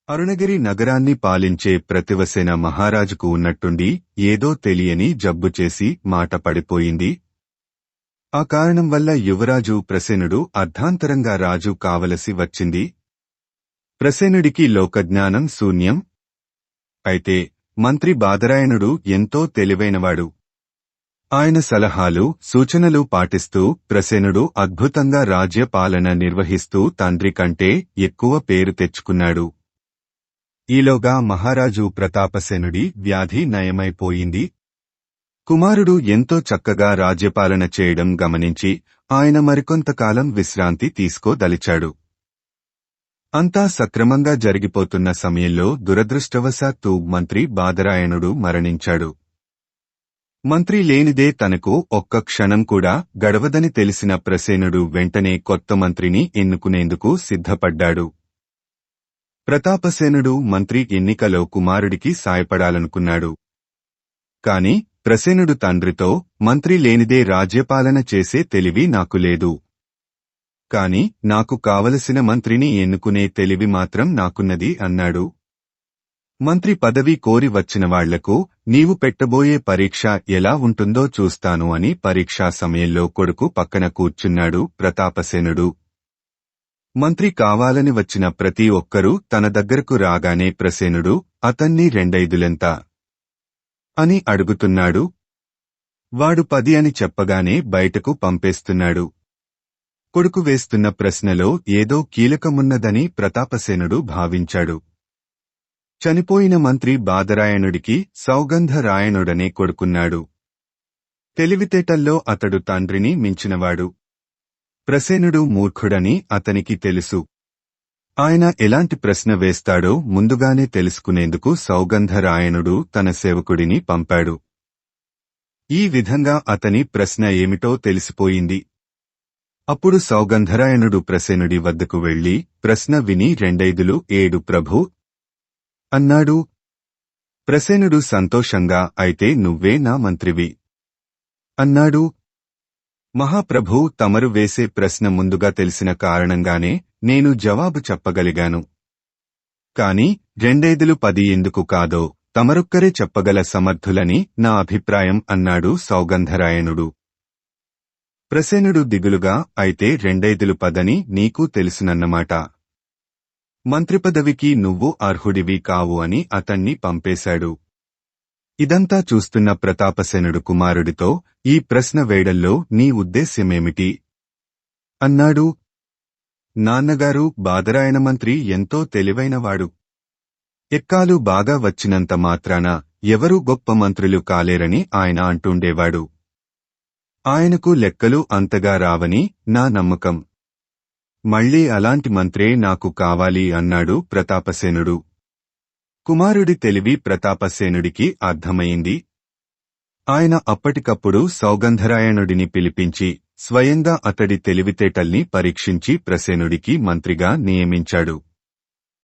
అరుణగిరి నగరాన్ని పాలించే ప్రతివసేన మహారాజుకు ఉన్నట్టుండి ఏదో తెలియని జబ్బు చేసి మాట పడిపోయింది. ఆ కారణం వల్ల యువరాజు ప్రసేనుడు అర్ధాంతరంగా రాజు కావలసి వచ్చింది. ప్రసేనుడికి లోకజ్ఞానం శూన్యం. అయితే మంత్రి బాదరాయణుడు ఎంతో తెలివైనవాడు. ఆయన సలహాలు, సూచనలు పాటిస్తూ ప్రసేనుడు అద్భుతంగా రాజ్యపాలన నిర్వహిస్తూ తండ్రి కంటే ఎక్కువ పేరు తెచ్చుకున్నాడు. ఈలోగా మహారాజు ప్రతాపసేనుడి వ్యాధి నయమైపోయింది. కుమారుడు ఎంతో చక్కగా రాజ్యపాలన చేయడం గమనించి ఆయన మరికొంతకాలం విశ్రాంతి తీసుకోదలిచాడు. అంతా సక్రమంగా జరిగిపోతున్న సమయంలో దురదృష్టవశాత్తు మంత్రి బాదరాయణుడు మరణించాడు. మంత్రి లేనిదే తనకు ఒక్క క్షణం కూడా గడవదని తెలిసిన ప్రసేనుడు వెంటనే కొత్త మంత్రిని ఎన్నుకునేందుకు సిద్ధపడ్డాడు. ప్రతాపసేనుడు మంత్రి ఎన్నికలో కుమారుడికి సాయపడాలనుకున్నాడు. కాని ప్రసేనుడు తండ్రితో, మంత్రి లేనిదే రాజ్యపాలన చేసే తెలివి నాకు లేదు. కాని నాకు కావలసిన మంత్రిని ఎన్నుకునే తెలివి మాత్రం నాకున్నది అన్నాడు. మంత్రి పదవి కోరి వచ్చిన వాళ్లకు నీవు పెట్టబోయే పరీక్ష ఎలా ఉంటుందో చూస్తాను అని పరీక్షా సమయంలో కొడుకు పక్కన కూర్చున్నాడు ప్రతాపసేనుడు. మంత్రి కావాలని వచ్చిన ప్రతి ఒక్కరూ తన దగ్గరకు రాగానే ప్రసేనుడు అతన్ని 2/5 అని అడుగుతున్నాడు. వాడు 10 అని చెప్పగానే బయటకు పంపేస్తున్నాడు. కొడుకు వేస్తున్న ప్రశ్నలో ఏదో కీలకమున్నదని ప్రతాపసేనుడు భావించాడు. చనిపోయిన మంత్రి బాదరాయణుడికి సౌగంధరాయణుడనే కొడుకున్నాడు. తెలివితేటల్లో అతడు తండ్రిని మించినవాడు. ప్రసేనుడు మూర్ఖుడని అతనికి తెలుసు. ఆయన ఎలాంటి ప్రశ్న వేస్తాడో ముందుగానే తెలుసుకునేందుకు సౌగంధరాయణుడు తన సేవకుడిని పంపాడు. ఈ విధంగా అతని ప్రశ్న ఏమిటో తెలిసిపోయింది. అప్పుడు సౌగంధరాయణుడు ప్రసేనుడి వద్దకు వెళ్లి ప్రశ్న విని 2/7 ప్రభూ అన్నాడు. ప్రసేనుడు సంతోషంగా అయితే నువ్వే నా మంత్రివి అన్నాడు. మహాప్రభూ, తమరు వేసే ప్రశ్న ముందుగా తెలిసిన కారణంగానే నేను జవాబు చెప్పగలిగాను. కాని 2/10 ఎందుకు కాదో తమరొక్కరే చెప్పగల సమర్థులని నా అభిప్రాయం అన్నాడు సౌగంధరాయణుడు. ప్రసేనుడు దిగులుగా అయితే 2/10 నీకు తెలుసునన్నమాట. మంత్రిపదవికి నువ్వు అర్హుడివి కావు అని అతన్ని పంపేశాడు. ఇదంతా చూస్తున్న ప్రతాపసేనుడు కుమారుడితో ఈ ప్రశ్న వేయడంలో నీ ఉద్దేశ్యమేమిటి అన్నాడు. నాన్నగారు, బాదరాయణ మంత్రి ఎంతో తెలివైనవాడు. ఎక్కాలు బాగా వచ్చినంత మాత్రాన ఎవరూ గొప్ప మంత్రులు కాలేరని ఆయన అంటుండేవాడు. ఆయనకు లెక్కలు అంతగా రావని నా నమ్మకం. మళ్లీ అలాంటి మంత్రే నాకు కావాలి అన్నాడు ప్రతాపసేనుడు. కుమారుడి తెలివి ప్రతాపసేనుడికి అర్థమైంది. ఆయన అప్పటికప్పుడు సౌగంధరాయణుడిని పిలిపించి స్వయంగా అతడి తెలివితేటల్ని పరీక్షించి ప్రసేనుడికి మంత్రిగా నియమించాడు.